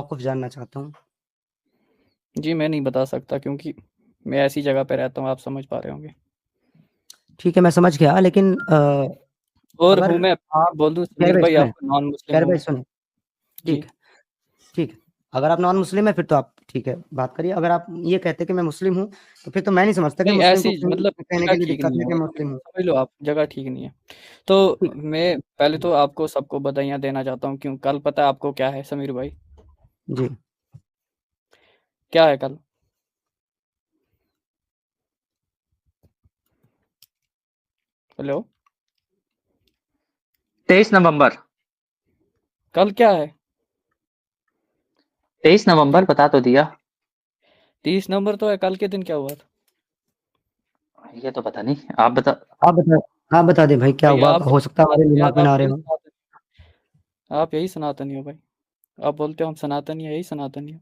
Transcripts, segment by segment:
मौक़िफ़ जानना चाहता हूँ। जी, मैं नहीं बता सकता क्योंकि मैं ऐसी जगह पे रहता हूँ, आप समझ पा रहे होंगे। ठीक है, मैं समझ गया लेकिन और अगर हूँ मैं आप बोल दूँ प्यारे समीर भाई भाई सुनें आपको नॉन मुस्लिम प्यारे हूँ भाई मैं। सुनें, जी। ठीक है, ठीक है। अगर आप नॉन मुस्लिम हैं फिर तो आप ठीक है, बात करिए। अगर आप ये कहते हैं कि मैं मुस्लिम हूँ, तो फिर तो मैं नहीं समझता कि नहीं, मुस्लिम को ऐसी कहीं मतलब कहने जगह के लिए ठीक दिक्कत नहीं है है, कि मैं मतलब मुस्लिम हूँ। समझ लो आप, जगह ठीक नहीं है। तो ठीक मैं पहले है। तो आपको सबको बधाइयाँ देना चाहता हूँ क्यों कल पता है आपको क्या है समीर भाई? जी। क्या है कल? हेलो? 23 नवंबर। कल क्या है? 23 नवंबर बता तो दिया। 30 नवंबर तो है, कल के दिन क्या हुआ था? ये तो पता नहीं, आप बता। आप बता दें भाई क्या भाई हुआ? आप हो सकता है हमारे यार दिमाग में आप ना आ रहे यही हों। आप यही सनातनी हो भाई। आप बोलते हो हम सनातनी हैं, यही सनातनी हो।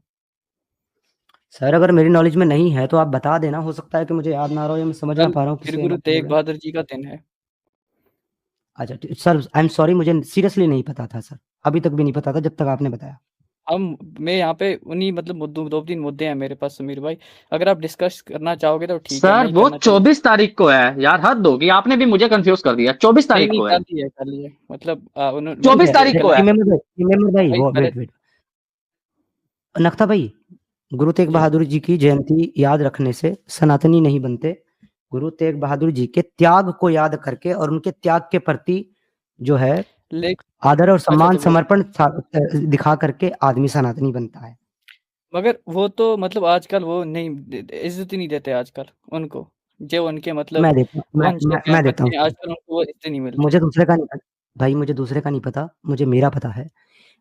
सर अगर मेरी नॉलेज में नहीं है तो आप बता देना, हो सकता है कि मुझे याद ना आ रहा हो या मैं समझ ना कल पा रहा हूँ श्री किसके गुरु बारे में बोल तेग रहे हैं। बहादुर जी का दिन है। अच्छा सर आई एम सॉरी, मुझे सीरियसली नहीं पता था सर, अभी तक भी नहीं पता था जब तक आपने बताया। मैं यहाँ पे उन्हीं मतलब मुद्दों 2-3 मुद्दे हैं मेरे पास समीर भाई। अगर आप डिस्कस करना चाहोगे तो ठीक है, सर नहीं वो करना चाहिए 24 तारीख को है यार, हद होगी, आपने भी मुझे कंफ्यूज कर दिया। 24 नहीं, तारीख नहीं को है। कर ली है मतलब उन्होंने ठीक मतलब 24 है, तारीख को है। इमाम भाई भाई वो पहले वेट नक्ता भाई, गुरु तेग जी। बहादुर जी की जयंती याद रखने से सनातनी नहीं बनते। गुरु तेग बहादुर जी के त्याग को याद करके और उनके त्याग के प्रति जो है ले आदर और अच्छा, सम्मान अच्छा वो समर्पण दिखा करके आदमी सनातनी बनता है। मगर वो तो मतलब आजकल वो नहीं इज्जत ही नहीं देते आजकल उनको, जो उनके मतलब वंश हैं, मैं देता बच्चे हूँ हैं, आजकल उनको वो इज्जत नहीं मिलती। मुझे दूसरे का नहीं पता भाई, मुझे दूसरे का नहीं पता, मुझे मेरा पता है।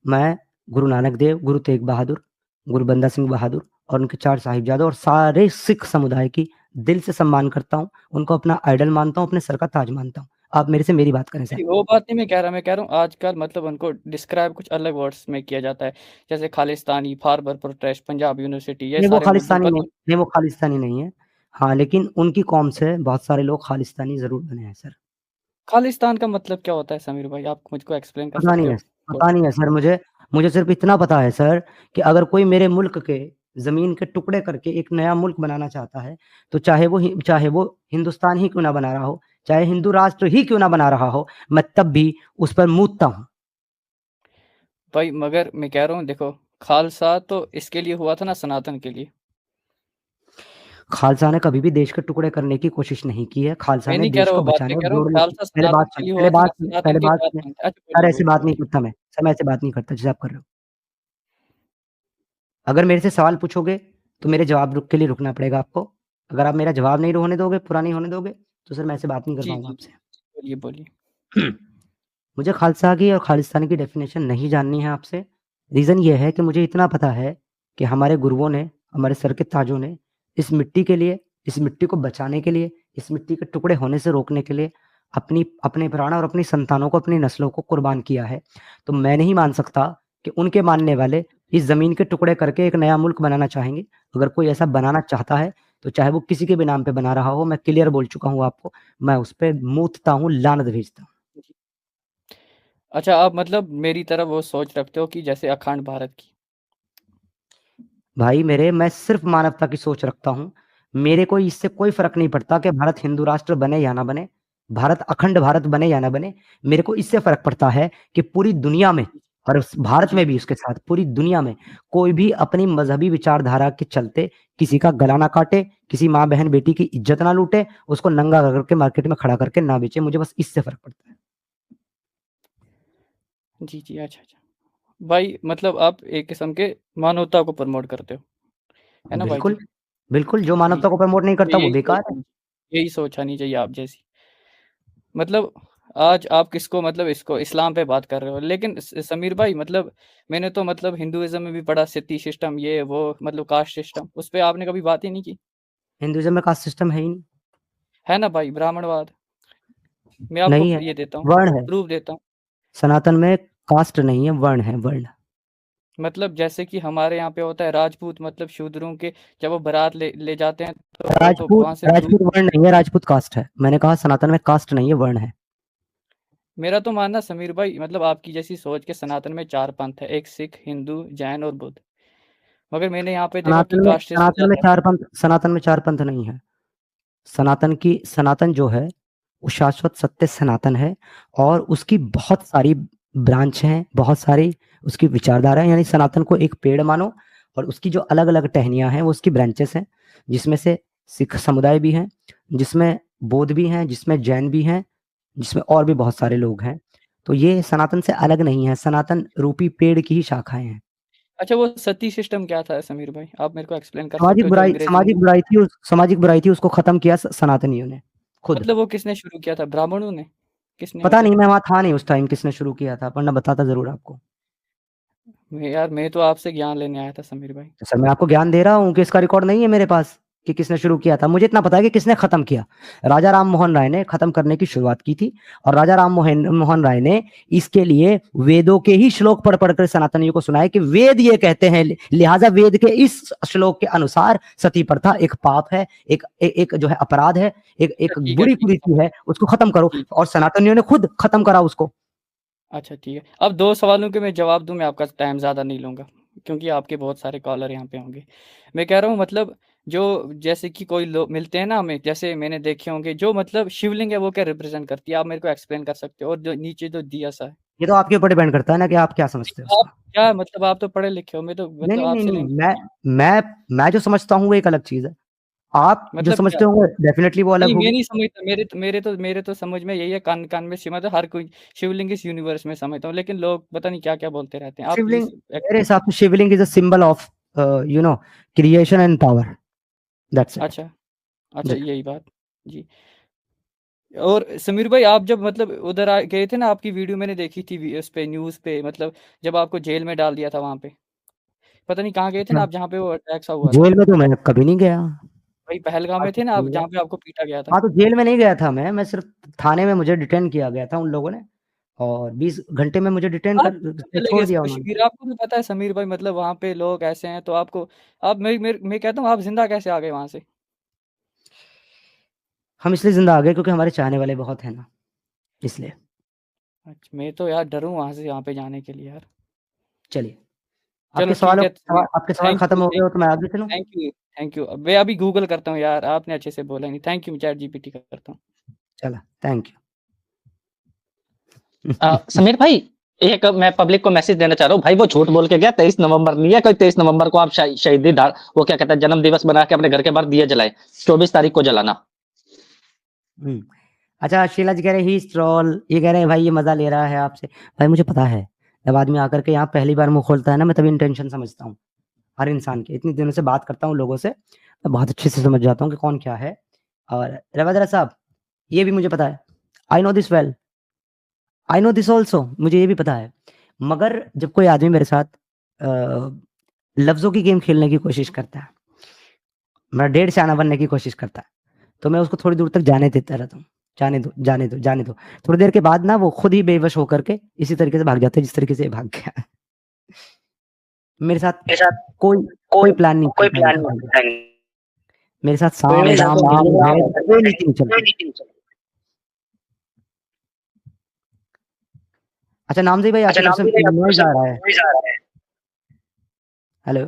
मैं गुरु नानक देव, गुरु तेग बहादुर, गुरु बंदा सिंह बहादुर और उनके 4 साहिबजादों और सारे सिख समुदाय की दिल से सम्मान करता हूँ। उनको अपना आइडल मानता हूँ, अपने सर का ताज मानता हूँ। आप मेरे से मेरी बात करें सर। नहीं, वो बात नहीं मैं कह रहा हूँ आजकल मतलब उनको डिस्क्राइब कुछ अलग वर्ड्स में किया जाता है। जैसे Khalistani, farmer protest, Punjab university ये नहीं वो सारे मुद्दों खालिस्तानी पर नहीं, तो नहीं वो खालिस्तानी नहीं है। हाँ, लेकिन उनकी कौम से बहुत सारे लोग खालिस्तानी ज़रूर बने हैं सर। खालिस्तान का मतलब क्या होता है समीर भाई? आप मुझको एक्सप्लेन कर पता सकते नहीं है हो? पता नहीं है सर मुझे। मुझे सिर्फ़ इतना पता है सर कि अगर कोई मेरे मुल्क के ज़मीन के टुकड़े करके एक नया मुल्क बनाना चाहता है, तो चाहे वो हिंदुस्तान ही क्यों ना बना रहा हो, चाहे हिंदू राष्ट्र ही क्यों ना बना रहा हो, मैं तब भी उस पर मूतता हूँ। भाई मगर मैं कह रहा हूँ देखो, खालसा तो इसके लिए हुआ था ना सनातन के लिए। खालसा ने कभी भी देश के टुकड़े करने की कोशिश नहीं की है। खालसा मैं ने नहीं कह देश रहा को वो बात, बचाने मैं और कह रहा हूँ जोड़ने की खालसा पहले सनातन बात के सुनें लिए पहले हुआ था ना, बात सुनें सनातन के बाद सुनें। अच्छा सर बोलिए, ऐसे बात नहीं बोलिए। करता मैं। सर मैं ऐसे बात नहीं करता जैसे आप कर रहे हो। अगर मेरे से सवाल पूछोगे, तो मेरे जवाब के लिए रुकना पड़ेगा आपको। अगर आप मेरा जवाब नहीं होने दोगे, पूरा नहीं होने दोगे, तो सर मैं ऐसे बात नहीं कर जी, पाऊँगा जी, आपसे। बोलिए, बोलिए। मुझे खालसा की और खालिस्तान की डेफिनेशन नहीं जाननी है आपसे। रीज़न ये है कि मुझे इतना पता है कि हमारे गुरुओं ने, हमारे सर के ताजों ने इस मिट्टी के लिए, इस मिट्टी को बचाने के लिए, इस मिट्टी के टुकड़े होने से रोकने के लिए अपने प्राण और अपनी संतानों को, अपनी नस्लों को कुर्बान किया है। तो मैं नहीं मान सकता कि उनके मानने वाले इस ज़मीन के टुकड़े करके एक नया मुल्क बनाना चाहेंगे। अगर कोई ऐसा बनाना चाहता है, तो चाहे वो किसी के भी नाम पे बना रहा हो, मैं क्लियर बोल चुका हूँ आपको, मैं उस पे मूतता हूँ, लानत भेजता हूँ। अच्छा, आप मतलब मेरी तरह वो सोच रखते हो कि जैसे अखंड भारत की। भाई मेरे, मैं सिर्फ मानवता की सोच रखता हूँ। मेरे को इससे कोई फ़र्क नहीं पड़ता कि भारत हिंदू राष्ट्र बने या ना बने, भारत अखंड भारत बने या ना बने। मेरे को इससे फ़र्क पड़ता है कि पूरी दुनिया में और उस भारत जी, में भी उसके साथ पूरी दुनिया में कोई भी अपनी मज़हबी विचारधारा के चलते किसी का गला ना काटे, किसी माँ, बहन, बेटी की इज़्ज़त ना लूटे, उसको नंगा करके मार्केट में खड़ा करके ना बेचे। मुझे बस इससे फ़र्क पड़ता है। जी, जी, अच्छा, अच्छा। भाई मतलब आप एक किस्म के मानवता को प्रमोट करते हो, है ना भाई जी? बिल्कुल, बिल्कुल जो जी, मानवता को प्रमोट नहीं करता वो यही सोच बेकार है। आनी यही सोच आनी चाहिए आप जैसी। मतलब आज आप किसको मतलब इसको इस्लाम पे बात कर रहे हो, लेकिन समीर भाई मतलब मैंने तो मतलब हिंदुइज्म में भी पढ़ा सती सिस्टम ये वो मतलब कास्ट सिस्टम, उस पे आपने कभी बात ही नहीं की। हिंदुइज़्म में कास्ट सिस्टम है ही नहीं। है ना भाई, ब्राह्मणवाद। मैं आपको नहीं है, ये देता हूँ, वर्ण है। प्रूफ देता हूँ। सनातन में कास्ट नहीं है, वर्ण है, वर्ण। मतलब जैसे कि हमारे यहाँ पे होता है राजपूत मतलब शूद्रों के जब वो बारात ले जाते हैं तो देखो राजपूत वहां से दूध। राजपूत वर्ण नहीं है, राजपूत कास्ट है। मैंने कहा सनातन में कास्ट नहीं है, वर्ण है। मेरा तो मानना समीर भाई मतलब आपकी जैसी सोच के सनातन में 4 पंथ है, एक सिख, हिंदू, जैन और बुद्ध। मगर मैंने यहाँ पे देखा कि सनातन में कास्ट से सनातन में ज्यादा है। 4 पंथ सनातन में 4 पंथ नहीं है। सनातन जो है वो शाश्वत सत्य सनातन है और उसकी बहुत सारी ब्रांच हैं, बहुत सारी उसकी विचारधारा है। यानी सनातन को एक पेड़ मानो और उसकी जो अलग-अलग टहनियाँ हैं वो उसकी ब्रांचेस हैं, जिसमें से सिख समुदाय भी हैं, जिसमें बौद्ध भी हैं, जिसमें जैन भी हैं, जिसमें और भी बहुत सारे लोग हैं। तो ये सनातन से अलग नहीं है, सनातन रूपी पेड़ की ही शाखाएँ हैं। अच्छा, वो सती सिस्टम क्या था समीर भाई? आप मेरे को एक्सप्लेन कर सकते हो जो अंग्रेजी में सामाजिक बुराई थी उसको खत्म किया सनातनियों ने खुद। मतलब वो किसने शुरू किया था? ब्राह्मणों ने? किसने पता मतलब? नहीं, मैं वहाँ था नहीं उस टाइम किसने शुरू किया था, वरना बताता ज़रूर आपको। यार मैं तो आपसे ज्ञान लेने आया था समीर भाई। तो सर मैं आपको ज्ञान दे रहा हूँ कि इसका रिकॉर्ड नहीं है मेरे पास कि किसने शुरू किया था। मुझे इतना पता है कि किसने खत्म किया। राजा राम मोहन राय ने खत्म करने की शुरुआत की थी और राजा राम मोहन राय ने इसके लिए वेदों के ही श्लोक पढ़ पढ़कर सनातनियों को सुनाए कि वेद ये कहते हैं, लिहाजा वेद के इस श्लोक के अनुसार सती प्रथा एक पाप है, एक जो है अपराध है, एक ठीक है, बुरी ठीक है, कुरीति है, उसको खत्म करो। ठीक। और सनातनियों ने खुद खत्म करा उसको। अच्छा ठीक है। अब 2 सवालों के मैं जवाब दूँ, मैं आपका टाइम ज़्यादा नहीं लूँगा, क्योंकि आपके बहुत सारे कॉलर यहाँ पे होंगे। मैं कह रहा हूँ मतलब जो जैसे कि कोई लोग मिलते हैं ना हमें, जैसे मैंने देखे होंगे, जो मतलब शिवलिंग है वो क्या रिप्रेज़ेंट करती है? आप मेरे को एक्सप्लेन कर सकते हो? और जो नीचे जो दिया सा है। ये तो आपके ऊपर डिपेंड करता है ना कि आप क्या समझते हो आप उसको। क्या मतलब, आप तो पढ़े लिखे हो, मैं तो नहीं, मतलब नहीं, नहीं, आपसे नहीं, लेंगे। मैं जो समझता हूँ वो एक अलग चीज़ है। आप जो मतलब क्या? समझते होंगे डेफ़िनेटली वो अलग नहीं, मैं होगी। नहीं समझता, मेरे तो समझ में यही है, कान-कान में सिमत है, हर कोई शिवलिंग इस यूनिवर्स में समझता हूँ, लेकिन लोग पता नहीं क्या-क्या बोलते रहते हैं। आप शिवलिंग प्लीज़ मेरे हिसाब से Shivling is a symbol of you know creation and power, that's it. अच्छा, अच्छा जी। यही बात। जी। और समीर भाई, आप जब मतलब उधर गए थे ना, आपकी वीडियो मैंने देखी थी उस पे, न्यूज़ पे, मतलब जब आपको जेल में डाल दिया था वहाँ पे। पता नहीं कहाँ गए थे ना अच्छा, आप, जहाँ पे वो अटैक सा हुआ था? जेल में तो मैं कभी नहीं गया। वही पहलगाम आज में तक थे ना आप, नहीं गया। जहाँ पे आपको पीटा गया था? हाँ, तो जेल में नहीं गया था मैं सिर्फ़ थाने में मुझे डिटेन किया गया था उन लोगों ने और 20 घंटे में मुझे डिटेन आप करके चले गए छोड़ दिया उन्होंने। कश्मीर, आपको तो पता है समीर भाई, मतलब वहाँ पे लोग ऐसे हैं, तो आपको, आप मैं कहता हूँ आप ज़िंदा कैसे आ गए वहाँ से? हम इसलिए ज़िंदा आ गए क्योंकि हमारे चाहने वाले बहुत हैं ना, इसलिए। अच्छा, मैं तो यार डरूँ वहाँ से, यहाँ पे जाने के लिए यार। चलिए, चलो ठीक है, आपके सवाल थैंक खत्म यू, हो गए थैंक हो तो मैं आगे चलूँ? Thank you, thank you. मैं अभी गूगल करता हूँ यार, आपने अच्छे से बोला नहीं। थैंक यू, चैट जीपीटी करता हूँ। चला, थैंक यू। समीर भाई, एक मैं पब्लिक को मैसेज देना चाह रहा हूँ भाई, वो झूठ बोल के गया 23 नवंबर नहीं है कोई, 23 नवंबर को आप शहीदी वो क्या कहते हैं जन्म दिवस बना के अपने घर के बाहर दिए जलाए, 24 तारीख को जलाना। अच्छा, शीला जी कह रहे ही इज़ ट्रोल, ये कह रहे हैं भाई ये मज़ा ले रहा है आपसे। भाई मुझे पता है, जब आदमी आकर के यहाँ पहली बार मुँह खोलता है ना, मैं तभी इंटेंशन समझता हूँ, हर इंसान की। इतने दिनों से बात करता हूँ लोगों से, मैं बहुत अच्छे से समझ जाता हूँ कि कौन क्या है। और रवींद्र साहब, ये भी मुझे पता है, I know this well, I know this also, मुझे ये भी पता है। मगर जब कोई आदमी मेरे साथ लफ्ज़ों की गेम खेलने की कोशिश करता है, मेरा डेढ़ से आना बनने की कोशिश करता है, तो मैं उसको थोड़ी दूर तक जाने देता रहता हूँ। जाने दो, जाने दो, जाने दो। थोड़ी देर के बाद ना वो खुद ही बेवश होकर के इसी तरीके से भाग जाते हैं जिस तरीके से ये भाग गया। मेरे साथ के साथ कोई कोई कोई प्लान नहीं कोई चलता प्लान इनका नहीं भाई। होता है। मेरे साथ मेरे साम, साथ दाम, तो दहेज, बिल्कुल भेद कोई नीति नहीं कोई चलती। नीति नहीं चलती। अच्छा नामज़ेब भाई अच्छा आपकी तरफ नाम से भी नहीं, आपको नॉइज़ सब आ रहा है। नॉइज़ आ रहा है। हेलो,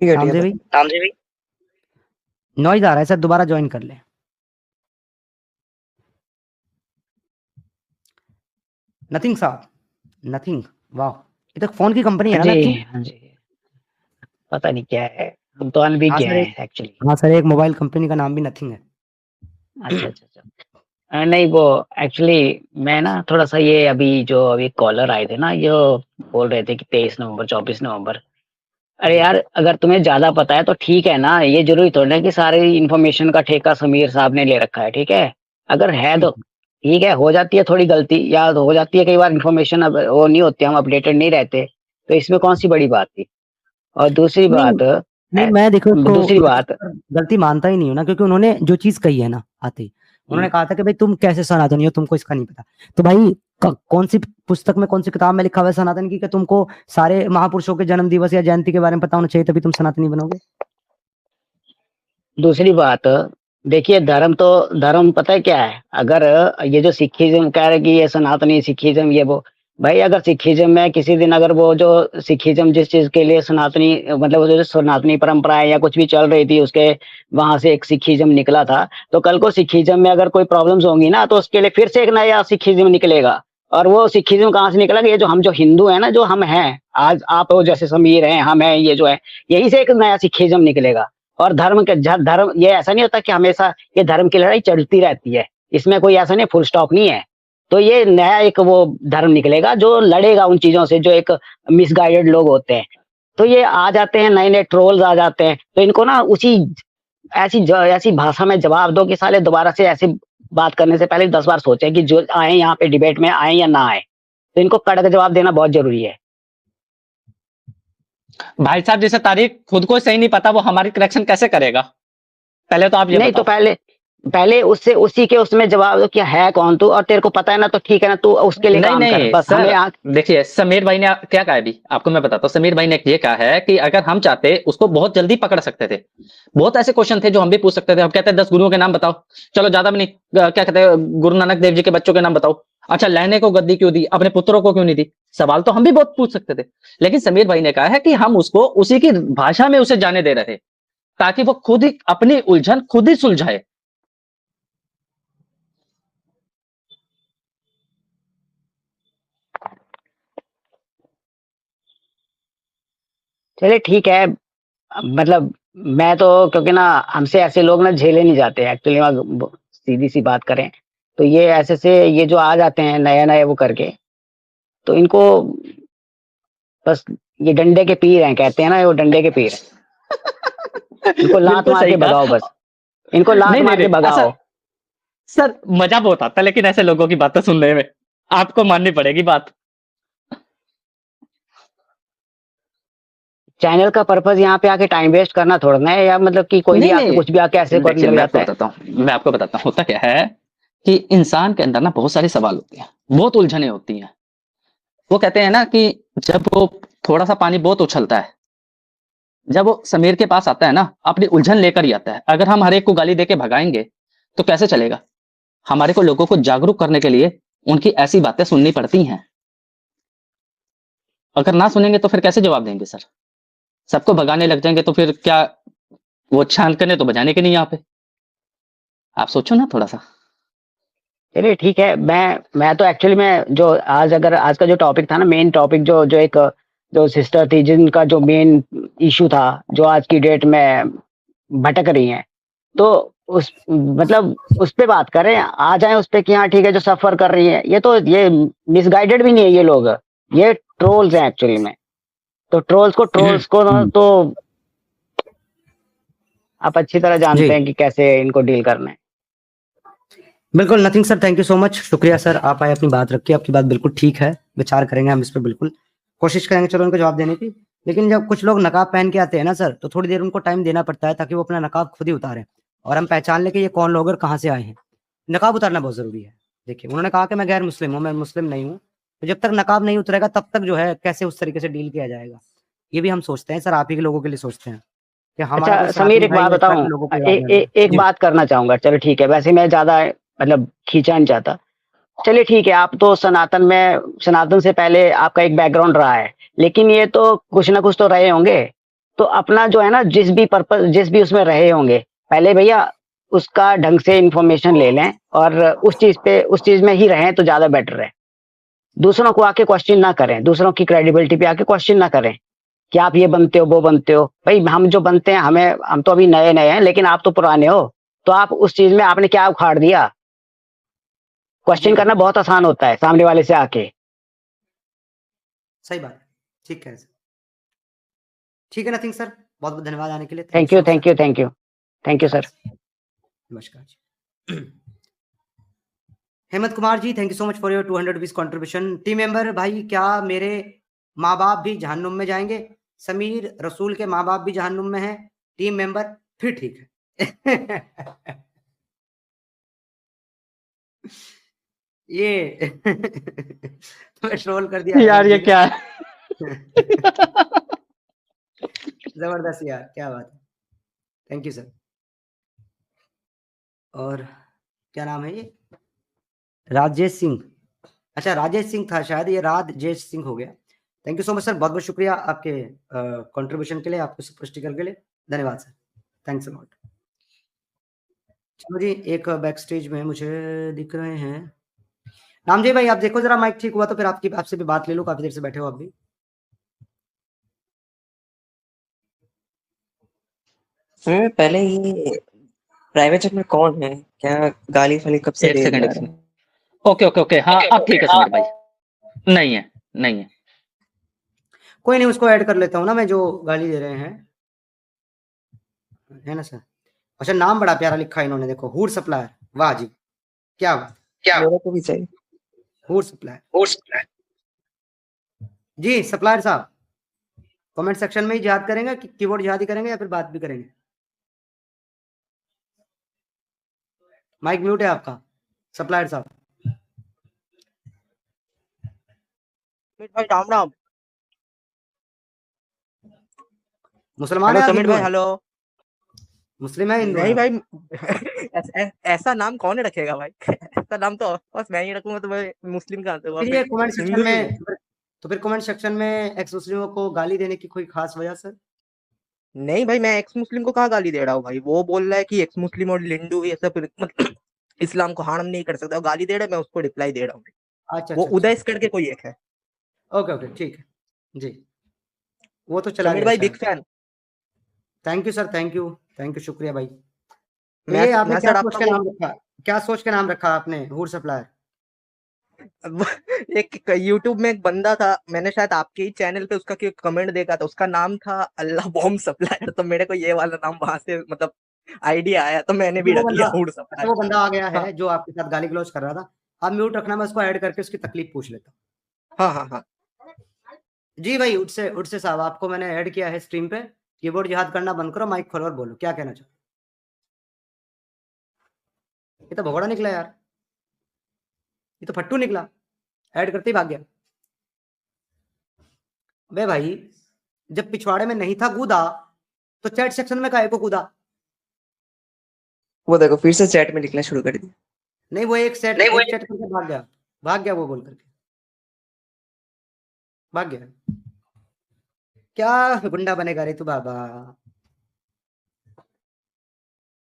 ठीक है नामज़ेब भाई, नाम जी भाई, नॉइज़ आ रहा है सर, दोबारा जॉइन कर लें। नथिंग साहब, नथिंग, वाह! ये तो फ़ोन की कंपनी है हाँ ना जी, नथिंग? हाँ जी। पता नहीं क्या है, हम तो अनभिज्ञ हैं एक्चुअली। हाँ सर, एक मोबाइल कंपनी का नाम भी नथिंग है। अच्छा, अच्छा, अच्छा। नहीं वो एक्चुअली मैं ना थोड़ा-सा ये अभी कॉलर आए थे ना, जो बोल रहे थे कि 23 नवंबर, 24 नवंबर। अरे जी। यार, अगर तुम्हें ज़्यादा पता है तो ठीक है ना, ये ज़रूरी थोड़ी ना कि सारी इन्फॉर्मेशन का ठेका समीर साहब ने ले रखा है, ठीक है? अगर है तो ठीक है, हो जाती है थोड़ी गलती या हो जाती है कई बार इन्फॉर्मेशन अब वो नहीं होती, हम अपडेटेड नहीं रहते, तो इसमें कौन-सी बड़ी बात थी? और दूसरी नहीं, बात नहीं मैं देखो इसको दूसरी बात गलती मानता ही नहीं हूँ ना, क्योंकि उन्होंने जो चीज़ कही है ना आते ही, उन्होंने कहा था कि भाई तुम कैसे सनातनी हो, तुमको इसका नहीं पता। तो भाई कौन-सी पुस्तक में, कौन-सी किताब में लिखा हुआ है सनातन की कि तुमको सारे महापुरुषों के जन्म दिवस या जयंती के बारे में पता होना चाहिए तभी तुम सनातनी बनोगे? दूसरी बात देखिए, धर्म पता है क्या है? अगर ये जो सिखिज़्म कह रहे हैं कि ये सनातनी सिखिज़्म ये वो, भाई अगर सिखिज्म में किसी दिन अगर वो जो सिखिज्म जिस चीज के लिए सनातनी मतलब वो जो सनातनी परंपराएं या कुछ भी चल रही थी उसके वहां से एक सिखिज्म निकला था, तो कल को सिखिज्म में अगर कोई प्रॉब्लम्स होंगी ना तो उसके लिए फिर से एक नया सिखिज्म निकलेगा। और वो सिखिज्म कहाँ से निकलेगा? ये जो हम जो हिंदू है ना, जो हम हैं आज, आप हो जैसे समीर हैं, हम हैं, ये जो है, यहीं से एक नया सिखिज्म निकलेगा। और धर्म के धर्म ये ऐसा नहीं होता कि हमेशा ये धर्म की लड़ाई चलती रहती है, इसमें कोई ऐसा नहीं फुल स्टॉप नहीं है। तो ये नया एक वो धर्म निकलेगा जो लड़ेगा उन चीजों से जो एक मिसगाइडेड लोग होते हैं। तो ये आ जाते हैं, नए नए ट्रोल्स आ जाते हैं, तो इनको ना उसी ऐसी भाषा में जवाब दो कि साले दोबारा से ऐसी बात करने से पहले 10 बार सोचे कि जो आए यहाँ पे डिबेट में आए या ना आए। तो इनको कड़क जवाब देना बहुत जरूरी है। भाई साहब जैसे तारीख खुद को सही नहीं पता, वो हमारी करेक्शन कैसे करेगा? पहले तो आप ये नहीं तो बताओ। पहले उससे उसी के उसमें जवाब दो कि है कौन तू, और तेरे को पता है ना तो ठीक है ना, तू उसके लिए नहीं काम कर। नहीं बस हमें सर, देखिए समीर भाई ने क्या कहा है अभी आपको मैं बताता हूँ। समीर भाई ने ये कहा है कि अगर हम चाहते उसको बहुत जल्दी पकड़ सकते थे। बहुत ऐसे क्वेश्चन थे जो हम भी पूछ सकते थे। हम कहते हैं 10 गुरुओं के नाम बताओ, चलो ज्यादा भी नहीं, क्या कहते हैं गुरु नानक देव जी के बच्चों के नाम बताओ। अच्छा लहने को गद्दी क्यों दी, अपने पुत्रों को क्यों नहीं दी? सवाल तो हम भी बहुत पूछ सकते थे, लेकिन समीर भाई ने कहा है कि हम उसको उसी की भाषा में उसे जाने दे रहे थे, ताकि वो खुद ही अपनी उलझन खुद ही सुलझाए। चलिए ठीक है। मतलब मैं तो क्योंकि ना हमसे ऐसे लोग ना झेले नहीं जाते एक्चुअली, सीधी सी बात करें तो ये ऐसे से ये जो आ जाते हैं नया नया वो करके, तो इनको बस ये डंडे के पीर हैं, कहते हैं ना, वो डंडे के पीर हैं। इनको लात बिल्कुल मार सही के भगाओ, कहा। बस इनको लात नहीं नहीं मार के नहीं ऐसा, भगाओ। सर मजा बहुत आता है लेकिन ऐसे लोगों की बातें सुनने में, आपको माननी पड़ेगी बात। चैनल का पर्पज यहाँ पे आके टाइम वेस्ट करना थोड़ा ना है, या मतलब कि कोई भी नहीं आके नहीं कुछ भी आके ऐसे कर देखिए लग मैं जाता आपको है। बताता हूँ, मैं आपको बताता हूँ होता क्या है कि इंसान के अंदर ना बहुत सारे सवाल होते हैं, बहुत उलझने होती हैं। वो कहते हैं ना कि जब वो थोड़ा सा पानी बहुत उछलता है, जब वो समीर के पास आता है ना अपनी उलझन लेकर ही आता है। अगर हम हर एक को गाली देके भगाएंगे तो कैसे चलेगा? हमारे को लोगों को जागरूक करने के लिए उनकी ऐसी बातें सुननी पड़ती हैं। अगर ना सुनेंगे तो फिर कैसे जवाब देंगे सर? सबको भगाने लग जाएंगे तो फिर क्या, वो छान करने तो बजाने के नहीं यहाँ पे। आप सोचो ना थोड़ा सा। चलिए ठीक है। मैं तो एक्चुअली में जो आज का जो टॉपिक था ना, मेन टॉपिक जो जो एक जो सिस्टर थी जिनका जो मेन इशू था, जो आज की डेट में भटक रही हैं, तो उस मतलब उस पे बात करें, आ जाएं उस पे कि हाँ ठीक है जो सफर कर रही है, ये मिसगाइडेड भी नहीं है ये लोग, ये ट्रोल्स हैं एक्चुअली में। तो ट्रोल्स को ना तो आप अच्छी तरह जी जानते हैं कि कैसे इनको डील करना है। बिल्कुल nothing sir, thank you so much, शुक्रिया सर, आप आए अपनी बात रखिए, आपकी बात बिल्कुल ठीक है, विचार करेंगे हम इस पर, बिल्कुल कोशिश करेंगे चलो उनको जवाब देने की। लेकिन जब कुछ लोग नकाब पहन के आते हैं ना सर, तो थोड़ी देर उनको टाइम देना पड़ता है ताकि वो अपना नकाब खुद ही उतारें और हम पहचान लें कि ये कौन लोग और कहाँ से आए हैं। नकाब उतारना बहुत जरूरी है। देखिए उन्होंने कहा कि मैं गैर मुस्लिम हूँ, मैं मुस्लिम नहीं हूँ, तो जब तक नकाब नहीं उतरेगा तब तक जो है कैसे उस तरीके से डील किया जाएगा, ये भी हम सोचते हैं सर, आप ही के लोगों के लिए सोचते हैं कि हमारा कोई अच्छा समीर सनातनी एक भाई बात है इस तरह बताऊं, के लोगों को जवाब ना दे। एक जी बात करना चाहूंगा। चलो ठीक है, वैसे मैं ज्यादा मतलब खींचा नहीं चाहता। चलिए ठीक है, आप तो सनातन से पहले आपका एक बैकग्राउंड रहा है, लेकिन ये तो कुछ ना कुछ तो रहे होंगे। तो अपना जो है ना, जिस भी उसमें रहे होंगे, पहले भैया उसका ढंग से इंफॉर्मेशन ले लें और उस चीज में ही रहें तो ज्यादा बेटर है। दूसरों को आके क्वेश्चन ना करें, दूसरों की क्रेडिबिलिटी पे आके क्वेश्चन ना करें कि आप ये बनते हो वो बनते हो। भाई हम जो बनते हैं, हम तो अभी नए नए हैं, लेकिन आप तो पुराने हो, तो आप उस चीज में आपने क्या उखाड़ दिया? जी क्वेश्चन करना बहुत आसान होता है सामने वाले से आके। सही बात है, ठीक है सर, ठीक है नथिंग सर, बहुत बहुत धन्यवाद आने के लिए, thank you thank so you much thank sir. You thank you thank you sir. नमस्कार जी। Hemant Kumar ji, thank you so much for your 200 rupees contribution. Team member भाई, क्या मेरे माँ बाप भी जहन्नुम में जाएंगे? समीर रसूल के माँ बाप भी जहन्नुम में हैं। टीम मेंबर, फिर ठीक है। ये मैं ट्रोल कर दिया यार हेमंत ये जी क्या ने। है? जबरदस्त यार, क्या बात है, थैंक यू सर। और क्या नाम है ये? राजेश सिंह, अच्छा राजेश सिंह था शायद, ये राजेश सिंह हो गया। Thank you so much sir, बहुत बहुत शुक्रिया आपके कंट्रीब्यूशन के लिए, आपके सुपर स्टिकर के लिए धन्यवाद सर, थैंक्स अ लॉट। चलो जी, एक बैक स्टेज में मुझे दिख रहे हैं नामजी भाई, आप देखो जरा माइक ठीक हुआ तो फिर आपसे भी बात ले लो, काफी देर से बैठे हो आप भी। पहले ही प्राइवेट जेट में कौन है, क्या गाली फाली कब से एक दे सेकंड जा एक रहा है? सेकंड ओके ओके ओके हाँ अब ठीक है समीर भाई। नहीं है नहीं है। कोई नहीं, उसको ऐड कर लेता हूँ ना मैं, जो गाली दे रहे हैं, है ना सर। अच्छा नाम बड़ा प्यारा लिखा है इन्होंने, देखो हूड सप्लायर, वाह जी क्या बात, मेरे को भी चाहिए। हूड सप्लायर जी। सप्लायर साहब कमेंट सेक्शन में ही जिहाद करेंगे कि कीबोर्ड जिहाद ही करेंगे या फिर बात भी करेंगे? माइक म्यूट है आपका सप्लायर साहब। भाई राम राम। मुसलमान हेलो है या समीर हिंदू भाई, है? हेलो। मुस्लिम है हिंदू नहीं है? भाई ऐसा नाम कौन रखेगा भाई? ऐसा नाम तो बस मैं ही रखूंगा, तो मैं मुस्लिम कहाँ से हुआ? फिर फिर ये कमेंट सेक्शन हिंदू ही हूँ। में, तो फिर कमेंट सेक्शन में एक्स मुस्लिमों को गाली देने की कोई खास वजह सर? नहीं भाई, मैं एक्स मुस्लिम को कहाँ गाली दे रहा हूँ भाई। वो बोल रहा है कि एक्स मुस्लिम और लिंडू ये सब मतलब इस्लाम को हार्म नहीं कर सकता, वो गाली दे रहा है, मैं उसको रिप्लाई दे रहा हूँ। अच्छा वो अच्छा अच्छा, उदयस करके कोई एक है। ओके ओके ठीक है जी, वो तो चला समीर गया भाई बिग शायद। Fan. Thank you sir, thank you शुक्रिया भाई। तो ये आपने मैं क्या सर सोच आपका के वो नाम रखा, क्या सोच के नाम रखा आपने हूड सप्लायर? एक यूट्यूब में एक बंदा था, मैंने शायद आपके ही चैनल पे उसका कमेंट देखा था, उसका नाम था अल्लाह बॉम्ब सप्लायर, तो मेरे को ये वाला नाम वहां से मतलब आइडिया आया, तो मैंने भी वो रख बंदा, लिया हुड अच्छा वो सप्लायर। बंदा आ गया हाँ है जो आपके साथ गाली गलौज कर रहा था, आप म्यूट रखना, मैं उसको ऐड करके उसकी तकलीफ पूछ लेता हाँ हाँ हाँ। हूँ। जी भाई उठ से साहब, आपको मैंने ऐड किया है स्ट्रीम पे, कीबोर्ड जिहाद करना बंद करो, माइक खोलो और बोलो क्या कहना चाहते हो। ये तो भगोड़ा निकला यार, ये तो फट्टू निकला, ऐड करते ही भाग गया। बे भाई जब पिछवाड़े में नहीं था कूदा तो चैट सेक्शन में काहे को कूदा? वो देखो फिर से चैट में लिखना शुरू कर दिया। नहीं वो एक चैट करके भाग गया वो बोल करके भाग गया। क्या गुंडा बनेगा रे तू बाबा।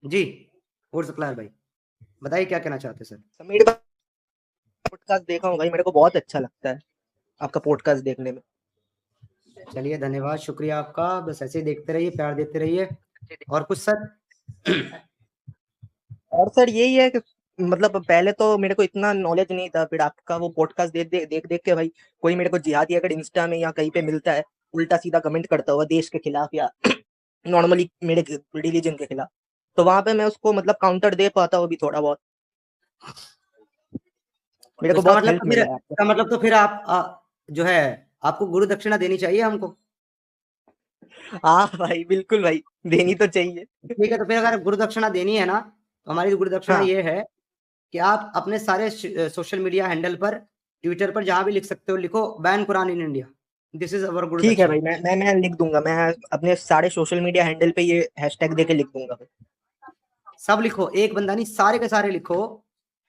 जी और सप्लायर भाई बताइए क्या कहना चाहते हैं सर? समीर भाई पॉडकास्ट देखा हूँ भाई, मेरे को बहुत अच्छा लगता है आपका पॉडकास्ट देखने में। चलिए धन्यवाद शुक्रिया आपका, बस ऐसे ही देखते रहिए, प्यार देते रहिए। और कुछ सर? और सर यही है कि मतलब पहले तो मेरे को इतना नॉलेज नहीं था, फिर आपका वो पॉडकास्ट देख के भाई, कोई मेरे को जिहादी अगर इंस्टा में या कहीं पे मिलता है उल्टा सीधा कमेंट करता हुआ देश के खिलाफ या नॉर्मली मेरे रिलीजन के खिलाफ, तो वहां पे मैं उसको मतलब काउंटर दे पाता हूँ भी थोड़ा बहुत। मेरे तो को बहुत हेल्प मिला है आपका। इसका मतलब तो फिर आप जो है आपको गुरु दक्षिणा देनी चाहिए हमको। हाँ भाई बिल्कुल भाई, देनी तो चाहिए। ठीक है, तो फिर अगर गुरु दक्षिणा देनी है ना, तो हमारी गुरु दक्षिणा हाँ ये है कि आप अपने सारे सोशल मीडिया हैंडल पर, ट्विटर पर जहां भी लिख सकते हो, लिखो ban Quran in India, this is our गुरु ठीक है दक्षिणा। भाई, मैं लिख दूंगा, मैं अपने सारे सोशल मीडिया हैंडल पे ये हैशटैग देके लिख दूंगा भाई। सब लिखो, एक बंदा नहीं सारे के सारे लिखो,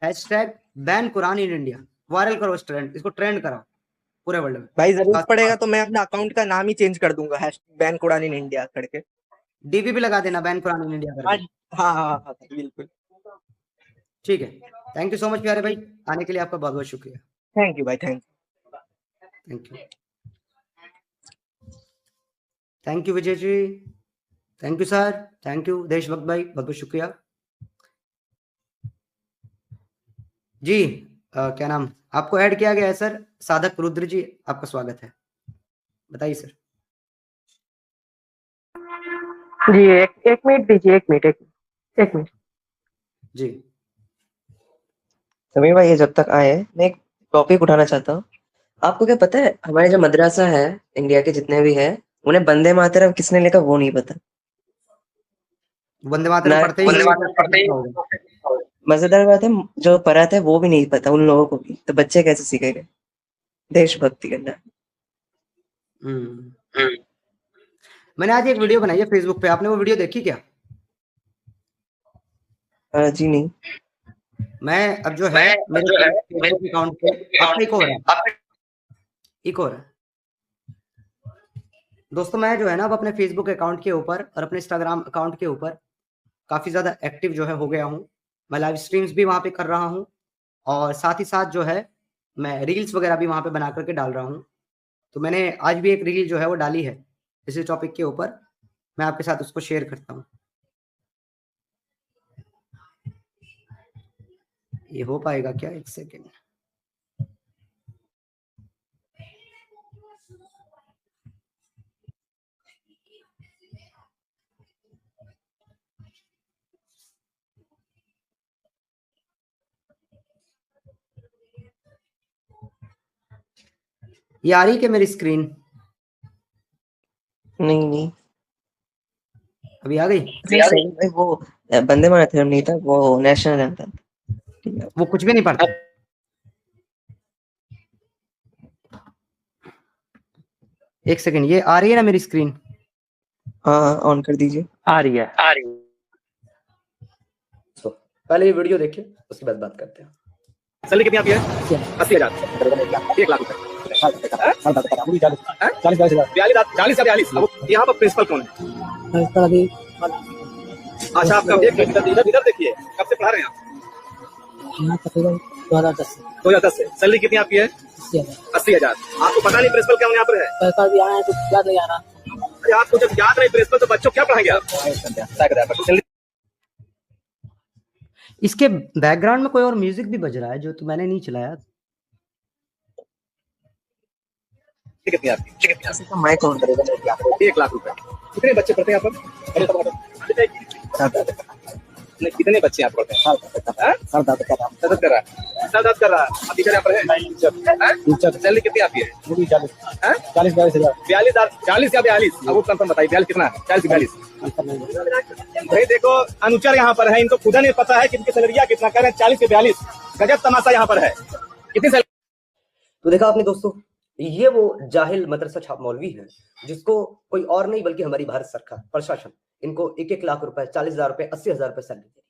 hashtag ban Quran in India, viral करो इस ट्रेंड, इसको ट्रेंड कराओ पूरे वर्ल्ड में। भाई जरूरत पड़ेगा तो मैं अपना अकाउंट का नाम ही चेंज कर दूंगा, बैन कुरान इन इंडिया करके। डीपी भी लगा देना बैन कुरान इन इंडिया हाँ करके। हाँ हाँ हाँ बिल्कुल। ठीक है, थैंक यू सो मच प्यारे भाई, आने के लिए आपका बहुत बहुत शुक्रिया। थैंक यू भाई, thank thank you Vijay ji, thank you sir, thank you देशभक्त भाई, बहुत बहुत शुक्रिया जी। क्या नाम, आपको ऐड किया गया है सर, साधक रुद्र जी आपका स्वागत है, बताइए सर। जी एक मिनट दीजिए, एक मिनट। जी समीर भाई ये जब तक आए मैं एक टॉपिक उठाना चाहता हूँ। आपको क्या पता है हमारे जो मदरसा है इंडिया के जितने भी है, उन्हें वंदे मातरम किसने लिखा वो नहीं पता। वंदे मातरम पढ़ते ही होगा। मजेदार बात है, जो पढ़ा था वो भी नहीं पता उन लोगों को भी, तो बच्चे कैसे सीखेंगे देशभक्ति करना। मैंने आज एक वीडियो बनाई है फेसबुक पे, आपने वो वीडियो देखी क्या? जी नहीं। मैं अब जो है मेरे फेसबुक अकाउंट पे आपका इको हो रहा है, इको हो रहा है। दोस्तों मैं जो है ना अब अपने फेसबुक अकाउंट के ऊपर और अपने इंस्टाग्राम अकाउंट के ऊपर काफी ज्यादा एक्टिव जो है हो गया हूँ। मैं लाइव स्ट्रीम्स भी वहां पे कर रहा हूँ और साथ ही साथ जो है मैं रील्स वगैरह भी वहां पे बना करके डाल रहा हूँ। तो मैंने आज भी एक रील जो है वो डाली है इसी टॉपिक के ऊपर, मैं आपके साथ उसको शेयर करता हूँ। ये हो पाएगा क्या? एक सेकेंड। ये आ रही क्या मेरी स्क्रीन? नहीं अभी आ गई? भाई वो बंदे मातरम नहीं था, वो नेशनल एंथम था। वो कुछ भी नहीं पढ़ता। एक सेकेंड, ये आ रही है ना मेरी स्क्रीन? हाँ ऑन कर दीजिए। आ रही है। तो पहले ये वीडियो देखिए, उसके बाद बात करते हैं। सैलरी कितनी आती है? 80,000, 1 लाख रुपए। 40,000। अब यहाँ पर प्रिंसिपल कौन है? अच्छा आप इधर देखिए, कब से पढ़ा रहे हैं आप? 2010 से। सैलरी कितनी आपकी है? 80,000। आपको पता नहीं प्रिंसिपल क्या यहाँ पर है? अरे आपको जब याद नहीं प्रिंसिपल तो बच्चों क्या पढ़ाएंगे आप? इसके बैकग्राउंड में कोई और म्यूजिक भी बज रहा है जो तो मैंने नहीं चलाया। कितनी आपकी? तो माइक ऑन करेगा 1 लाख रुपए। कितने बच्चे पढ़ते हैं यहाँ पर? कितने बच्चे यहाँ पढ़ते हैं? सर कर रहा है। टीचर यहाँ पर है? सैलरी कितनी आती है? 40 या 42? अब वो कंफर्म बताइए, 42 कितना है? 40-42? भाई देखो अनुचर यहाँ पर है, इनको खुदा नहीं पता है कि इनकी सैलरिया कितना कर रहे हैं। 40 से 42, गजब तमाशा यहाँ पर है। कितनी सैलरी? तो देखा आपने दोस्तों, ये वो जाहिल मदरसा छाप मौलवी है जिसको कोई और नहीं बल्कि हमारी भारत सरकार प्रशासन इनको 1-1 लाख रुपए, 40,000 रुपए, 80,000 रुपए सैलरी दे रही है।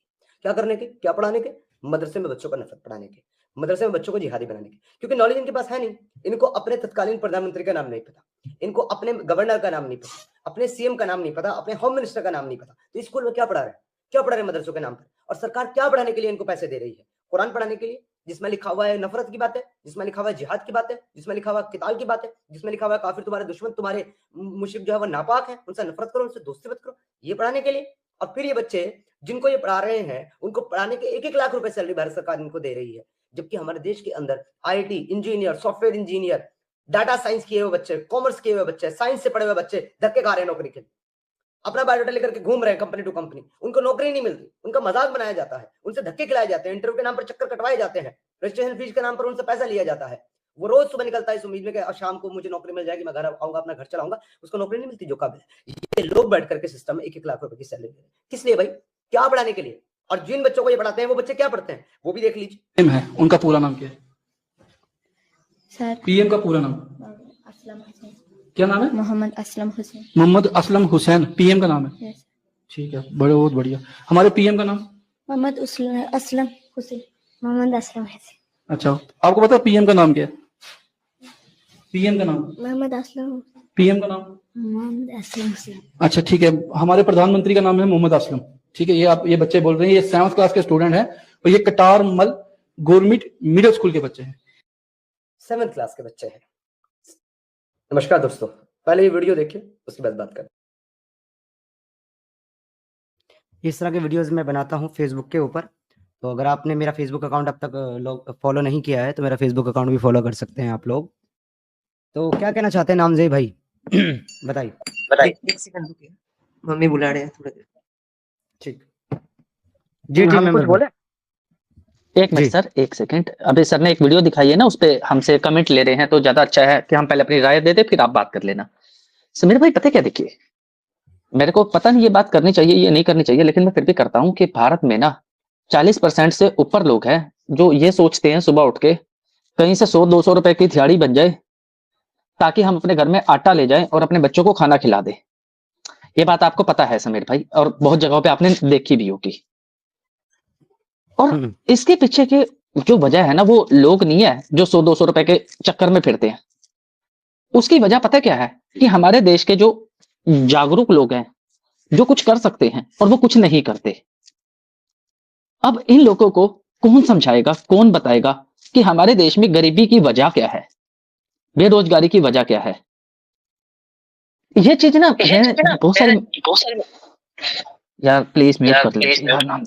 क्या करने के? क्या पढ़ाने के? मदरसे में बच्चों का नफरत पढ़ाने के, मदरसे में बच्चों को जिहादी बनाने के। क्योंकि नॉलेज इनके पास है नहीं। इनको अपने तत्कालीन प्रधानमंत्री का नाम नहीं पता, इनको अपने गवर्नर का नाम नहीं पता, अपने सीएम का नाम नहीं पता, अपने होम मिनिस्टर का नाम नहीं पता। तो स्कूल में क्या पढ़ा रहे हैं? क्या पढ़ा रहे हैं मदरसों के नाम पर? और सरकार क्या पढ़ाने के लिए इनको पैसे दे रही है? कुरान पढ़ाने के लिए, जिसमें लिखा हुआ है नफरत की बात है, जिसमें लिखा हुआ है जिहाद की बात है, जिसमें लिखा हुआ है किताल की बात है, जिसमें लिखा हुआ है काफिर तुम्हारे दुश्मन, तुम्हारे मुश्रिक जो है वो नापाक है, उनसे नफरत करो, उनसे दोस्ती मत करो। ये पढ़ाने के लिए। और फिर ये बच्चे जिनको ये पढ़ा रहे हैं उनको पढ़ाने के 1-1 लाख रुपए सैलरी भारत सरकार इनको दे रही है। जबकि हमारे देश के अंदर IT engineer, software engineer, data science किए हुए बच्चे, कॉमर्स किए हुए बच्चे, साइंस से पढ़े हुए बच्चे धक्के खा रहे हैं नौकरी के लिए। अपना बायोडाटा लेकर के घूम रहे हैं कंपनी टू कंपनी, उनको नौकरी नहीं मिलती, उनका मजाक बनाया जाता है, उनसे धक्के खिलाए जाते हैं, इंटरव्यू के नाम पर चक्कर कटवाए जाते हैं, रजिस्ट्रेशन फीस के नाम पर उनसे पैसा लिया जाता है। वो रोज सुबह निकलता है इस उम्मीद में कि शाम को मुझे नौकरी मिल जाएगी, मैं घर आऊंगा, अपना घर चलाऊंगा। उसको नौकरी नहीं मिलती जो काबिल है। ये लोग बैठ करके सिस्टम में 1-1 लाख रुपए की सैलरी दे रहे हैं। किस लिए भाई? क्या पढ़ाने के लिए? और जिन बच्चों को ये पढ़ाते हैं वो बच्चे क्या पढ़ते हैं वो भी देख लीजिए। है उनका पूरा नाम क्या है? सर पीएम का पूरा नाम असलम हुसैन। क्या नाम है? मोहम्मद असलम हुसैन। मोहम्मद असलम हुसैन पीएम का नाम है। यस। ठीक है, बहुत बढ़िया। हमारे पीएम का नाम? मोहम्मद असलम हुसैन। मोहम्मद असलम हुसैन। अच्छा, आपको पता है पीएम का नाम क्या है? पीएम का नाम? मोहम्मद असलम। पीएम का नाम? मोहम्मद असलम हुसैन। अच्छा ठीक है, हमारे प्रधानमंत्री का नाम है मोहम्मद असलम। ठीक है, ये बच्चे बोल रहे हैं, ये 7th क्लास के स्टूडेंट हैं और ये कटार मल गवर्नमेंट मिडिल स्कूल के बच्चे हैं। 7th क्लास के बच्चे हैं। नमस्कार दोस्तों, पहले ये वीडियो देखिए, उसके बाद बात करें। इस तरह के वीडियोस मैं बनाता हूँ फेसबुक के ऊपर। तो अगर आपने मेरा फेसबुक अकाउंट अब तक लोग फॉलो नहीं किया है तो मेरा फेसबुक अकाउंट भी फॉलो कर सकते हैं आप लोग। तो क्या कहना चाहते हैं नामजेब भाई? बताइए। एक सेकंड रुकिए, मम्मी बुला रहे हैं थोड़ी देर। ठीक जी, हम कुछ बोले? एक मिनट सर, 1 सेकंड। अभी सर ने एक वीडियो दिखाई है ना, उस पे हमसे कमेंट ले रहे हैं, तो ज्यादा अच्छा है कि हम पहले अपनी राय दे दे, फिर आप बात कर लेना। समीर भाई पता क्या, देखिए मेरे को पता नहीं ये बात करनी चाहिए ये नहीं करनी चाहिए, लेकिन मैं फिर भी करता हूँ कि भारत में ना 40% से ऊपर लोग हैं जो ये सोचते हैं सुबह उठ के कहीं से 100-200 रुपए की दिहाड़ी बन जाए ताकि हम अपने घर में आटा ले जाएं और अपने बच्चों को खाना खिला दे। ये बात आपको पता है समीर भाई, और बहुत जगहों पे आपने देखी भी होगी। और इसके पीछे के जो वजह है ना, वो लोग नहीं है जो 100-200 रुपए के चक्कर में फिरते हैं। उसकी वजह पता क्या है कि हमारे देश के जो जागरूक लोग हैं, जो कुछ कर सकते हैं और वो कुछ नहीं करते। अब इन लोगों को कौन समझाएगा, कौन बताएगा कि हमारे देश में गरीबी की वजह क्या है, बेरोजगारी की वजह क्या है? ये चीज ना बहुत सारे यार प्लीज म्यूट कर ले यार नाम।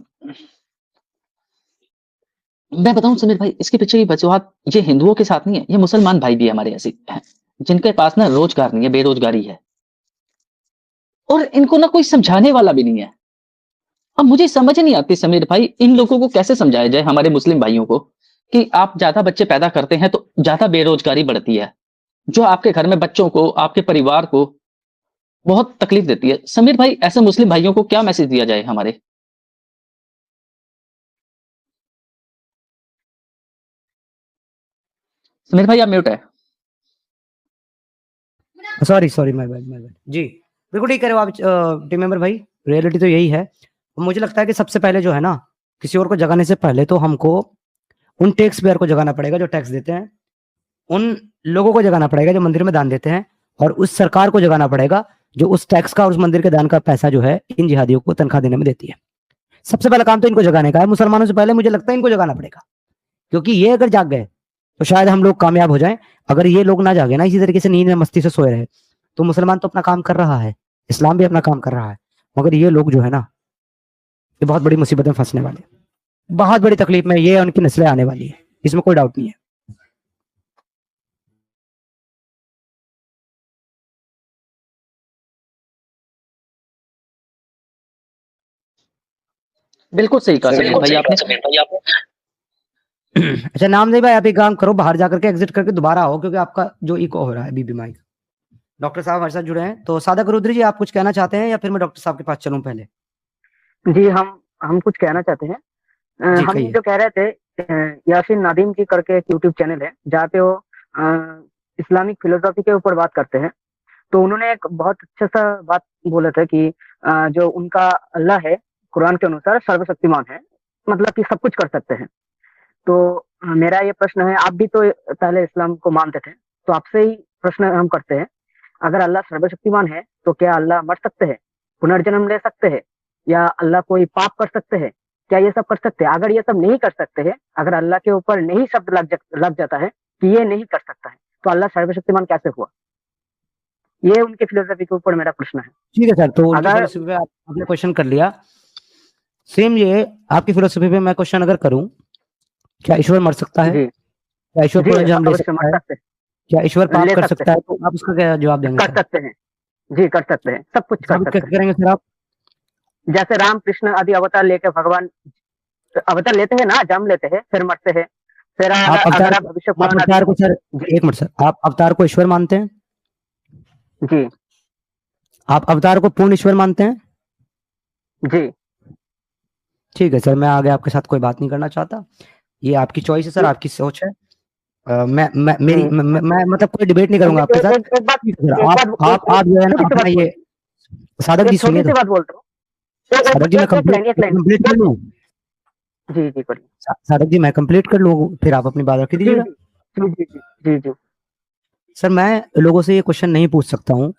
मैं बताऊं समीर भाई, इसके पीछे की वजूहत ये हिंदुओं के साथ नहीं है, ये मुसलमान भाई भी हमारे ऐसे हैं जिनके पास ना रोजगार नहीं है, बेरोजगारी है, और इनको ना कोई समझाने वाला भी नहीं है। अब मुझे समझ नहीं आती समीर भाई, इन लोगों को कैसे समझाया जाए, हमारे मुस्लिम भाइयों को, कि आप ज्यादा बच्चे पैदा करते हैं तो ज्यादा बेरोजगारी बढ़ती है, जो आपके घर में बच्चों को, आपके परिवार को बहुत तकलीफ देती है। समीर भाई, ऐसे मुस्लिम भाइयों को क्या मैसेज दिया जाए हमारे? समीर भाई आप म्यूट है। सॉरी माय बैड जी, बिल्कुल ठीक कह रहे हो आप टीम मेंबर भाई, रियलिटी तो यही है। मुझे लगता है कि सबसे पहले जो है ना, किसी और को जगाने से पहले तो हमको उन टैक्स पेयर को जगाना पड़ेगा जो टैक्स देते हैं, उन लोगों को जगाना पड़ेगा जो मंदिर में दान देते हैं, और उस सरकार को जगाना पड़ेगा जो उस टैक्स का और उस मंदिर के दान का पैसा जो है इन जिहादियों को तनख्वाह देने में देती है। सबसे पहला काम तो इनको जगाने का है, मुसलमानों से पहले मुझे लगता है इनको जगाना पड़ेगा, क्योंकि ये अगर जाग गए तो शायद हम लोग कामयाब हो जाएं। अगर ये लोग ना जागे ना, इसी तरीके से नींद में मस्ती से सोए रहे, तो मुसलमान तो अपना काम कर रहा है, इस्लाम भी अपना काम कर रहा है, मगर ये लोग जो है ना, ये बहुत बड़ी मुसीबत में फंसने वाले, बहुत बड़ी तकलीफ में ये उनकी नस्लें आने वाली है, इसमें कोई डाउट नहीं है। बिल्कुल सही कहा समीर भाई आपने। अच्छा नामदेव भाई, आप एक काम करो, बाहर जाकर के एग्जिट करके दोबारा आओ, क्योंकि आपका जो इको हो रहा है बीबी माइक। डॉक्टर साहब हमारे साथ जुड़े हैं, तो सादक रुद्री जी आप कुछ कहना चाहते हैं या फिर मैं डॉक्टर साहब के पास चलूं पहले? जी हम कुछ कहना चाहते हैं। जी, हम कहिए। जो कह रहे थे, यासीन नादीम जी करके एक यूट्यूब चैनल है जहाँ पे वो इस्लामिक फिलोसफी के ऊपर बात करते हैं। तो उन्होंने एक बहुत अच्छा सा बात बोला था कि जो उनका अल्लाह है कुरान के अनुसार सर्वशक्तिमान है, मतलब कि सब कुछ कर सकते हैं। तो मेरा ये प्रश्न है, आप भी तो पहले इस्लाम को मानते थे, तो आपसे ही प्रश्न हम करते हैं, अगर अल्लाह सर्वशक्तिमान है तो क्या अल्लाह मर सकते हैं, पुनर्जन्म ले सकते हैं, या अल्लाह कोई पाप कर सकते हैं? क्या ये सब कर सकते हैं? अगर ये सब नहीं कर सकते हैं, अगर अल्लाह के ऊपर नहीं शब्द लग जाता है कि ये नहीं कर सकता है, तो अल्लाह सर्वशक्तिमान कैसे हुआ? ये उनके फिलोसफी के ऊपर मेरा प्रश्न है। ठीक है सर, तो उनकी अगर फिलोसफी पे आपने क्वेश्चन कर लिया, सेम ये आपकी फिलोसफी पे मैं क्वेश्चन अगर करूं, क्या ईश्वर मर सकता है? जी क्या ईश्वर जी पुनर्जन्म ले अवश्य सकता मर है? सकते हैं, क्या ईश्वर पाप ले कर सकते सकता है? तो आप उसका क्या जवाब देंगे कर सर? सकते हैं, जी कर सकते हैं, सब कुछ कर साबित सकते कैसे हैं। करेंगे सर आप? जैसे राम कृष्ण आदि अवतार लेके भगवान अवतार लेते हैं ना, जन्म लेते हैं फिर मरते हैं, फिर आप अगर आप भविष्य आप अवतार को सर, एक मिनट सर, आप अवतार को ईश्वर मानते हैं? जी आप अवतार को पूर्ण ईश्वर मानते हैं? जी ठीक है सर, मैं आगे आपके साथ कोई बात नहीं करना चाहता, ये आपकी चॉइस है सर, आपकी सोच है। मैं मतलब कोई डिबेट नहीं करूंगा आपके साथ। एक बात ठीक है सर, आप जो है ना अपना ये, साधक जी सुनिए, छोटी सी बात बोल रहा हूँ, साधक जी मैं कंप्लीट कर लूं? जी जी करिए। साधक जी मैं कंप्लीट कर लूं, फिर आप अपनी बात रख दीजिएगा। जी जी जी सर मैं लोगों से ये क्वेश्चन नहीं पूछ सकता हूँ,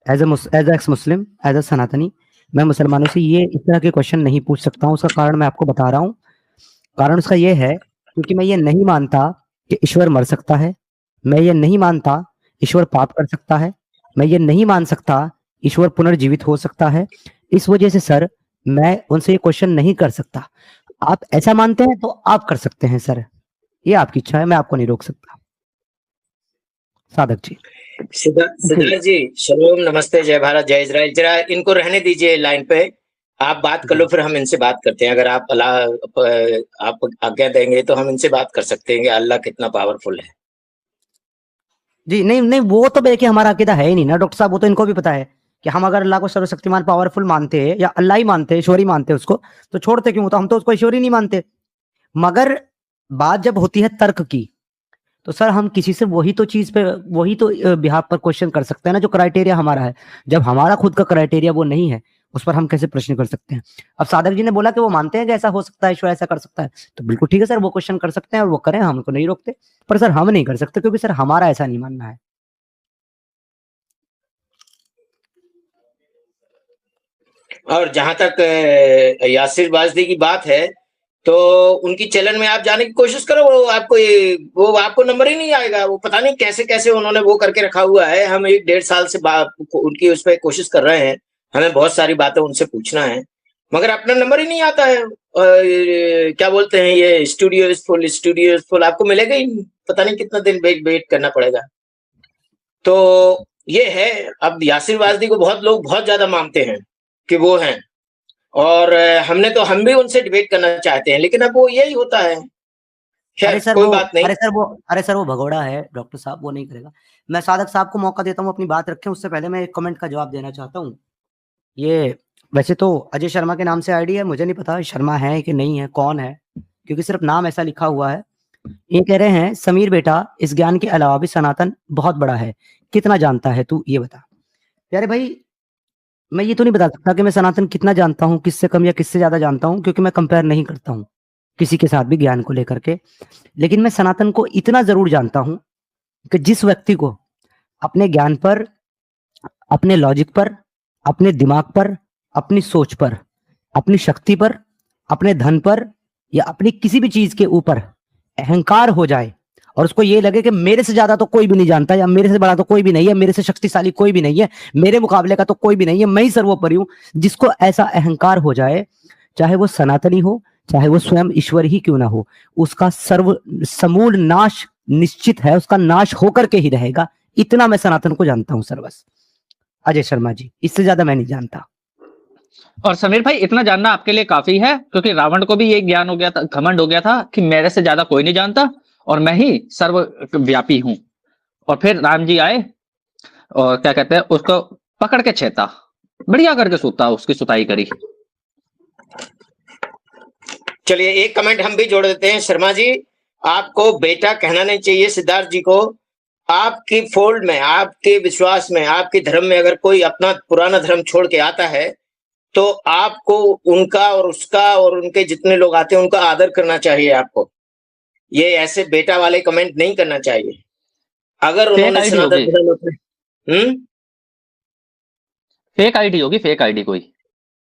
as ex Muslim, as a Sanatani, मैं मुसलमानों से ये इस तरह के क्वेश्चन नहीं पूछ सकता हूँ। उसका कारण मैं आपको बता रहा हूँ। कारण उसका ये है क्योंकि मैं ये नहीं मानता कि ईश्वर मर सकता है, मैं ये नहीं मानता ईश्वर पाप कर सकता है, मैं ये नहीं मान सकता ईश्वर पुनर्जीवित हो सकता है। इस वजह से सर मैं उनसे ये क्वेश्चन नहीं कर सकता। आप ऐसा मानते हैं तो आप कर सकते हैं सर, ये आपकी इच्छा है, मैं आपको नहीं रोक सकता। साधक जी। सिद्धार्थ जी शलोम, नमस्ते, जय भारत, जय इजराइल। जरा इनको रहने दीजिए लाइन पे, आप बात कर लो, फिर हम इनसे बात करते हैं। अगर आप आज्ञा देंगे तो हम इनसे बात कर सकते हैं कि अल्लाह कितना पावरफुल है। जी नहीं, वो तो देखिए हमारा अकीदा है ही नहीं ना डॉक्टर साहब, वो तो इनको भी पता है कि हम अगर अल्लाह को सर्वशक्तिमान पावरफुल मानते हैं या अल्लाह ही मानते, ईश्वरी मानते उसको, तो छोड़ते क्यों? तो हम तो उसको ईश्वरी नहीं मानते। मगर बात जब होती है तर्क की, तो सर हम किसी से वही तो चीज पे, वही तो बिहाफ पर क्वेश्चन कर सकते हैं ना जो क्राइटेरिया हमारा है। जब हमारा खुद का क्राइटेरिया वो नहीं है, उस पर हम कैसे प्रश्न कर सकते हैं? अब साधक जी ने बोला कि वो मानते हैं कि ऐसा हो सकता है, ईश्वर ऐसा कर सकता है, तो बिल्कुल ठीक है सर, वो क्वेश्चन कर सकते हैं और वो करें, हम उनको नहीं रोकते। पर सर हम नहीं कर सकते क्योंकि सर हमारा ऐसा नहीं मानना है। और जहां तक यासिर वाजदी की बात है, तो उनकी चैनल में आप जाने की कोशिश करो, वो आपको नंबर ही नहीं आएगा। वो पता नहीं कैसे कैसे उन्होंने वो करके रखा हुआ है। हम 1-1.5 साल से उनकी उस पर कोशिश कर रहे हैं, हमें बहुत सारी बातें उनसे पूछना है, मगर अपना नंबर ही नहीं आता है। क्या बोलते हैं ये, स्टूडियो इज फुल, आपको मिलेगा ही नहीं, पता नहीं कितना दिन वेट करना पड़ेगा। तो ये है। अब यासिर वाजदी को बहुत लोग बहुत ज्यादा मानते हैं कि वो हैं, और हम भी उनसे डिबेट करना चाहते हैं, लेकिन अब वो यही होता है। अरे सर कोई वो बात नहीं। अरे सर वो भगोड़ा है डॉक्टर साहब, वो नहीं करेगा। मैं साधक साहब को मौका देता हूँ अपनी बात रखें, उससे पहले मैं एक कमेंट का जवाब देना चाहता हूँ। ये वैसे तो अजय शर्मा के नाम से आईडी है, मुझे नहीं पता शर्मा है कि नहीं है, कौन है, क्योंकि सिर्फ नाम ऐसा लिखा हुआ है। ये कह रहे हैं, समीर बेटा इस ज्ञान के अलावा भी सनातन बहुत बड़ा है, कितना जानता है तू, ये बता। प्यारे भाई, मैं ये तो नहीं बता सकता कि मैं सनातन कितना जानता हूँ, किससे कम या किससे ज्यादा जानता हूँ, क्योंकि मैं कंपेयर नहीं करता हूँ किसी के साथ भी ज्ञान को लेकर के। लेकिन मैं सनातन को इतना जरूर जानता हूं कि जिस व्यक्ति को अपने ज्ञान पर, अपने लॉजिक पर, अपने दिमाग पर, अपनी सोच पर, अपनी शक्ति पर, अपने धन पर या अपनी किसी भी चीज के ऊपर अहंकार हो जाए और उसको ये लगे कि मेरे से ज्यादा तो कोई भी नहीं जानता, या मेरे से बड़ा तो कोई भी नहीं है, मेरे से शक्तिशाली कोई भी नहीं है, मेरे मुकाबले का तो कोई भी नहीं है, मैं ही सर्वोपरि हूं, जिसको ऐसा अहंकार हो जाए, चाहे वो सनातनी हो, चाहे वो स्वयं ईश्वर ही क्यों ना हो, उसका समूल नाश निश्चित है, उसका नाश होकर के ही रहेगा। इतना मैं सनातन को जानता हूं सर, बस। अजय शर्मा जी, इससे ज्यादा मैं नहीं जानता। और समीर भाई, इतना जानना आपके लिए काफी है, क्योंकि रावण को भी ये ज्ञान हो गया था, घमंड हो गया था कि मेरे से ज्यादा कोई नहीं जानता और मैं ही सर्वव्यापी हूं। और फिर राम जी आए और क्या कहते हैं, उसको पकड़ के छेता, बढ़िया करके सूता, उसकी सुताई करी। चलिए एक कमेंट हम भी जोड़ देते हैं। शर्मा जी, आपको बेटा कहना नहीं चाहिए सिद्धार्थ जी को। आपकी फोल्ड में, आपके विश्वास में, आपके धर्म में अगर कोई अपना पुराना धर्म छोड़ के आता है, तो आपको उनका और उसका और उनके जितने लोग आते हैं उनका आदर करना चाहिए। आपको ये ऐसे बेटा वाले कमेंट नहीं करना चाहिए। अगर उन्होंने सनातन धर्म अपने फेक आईडी होगी, फेक आईडी कोई।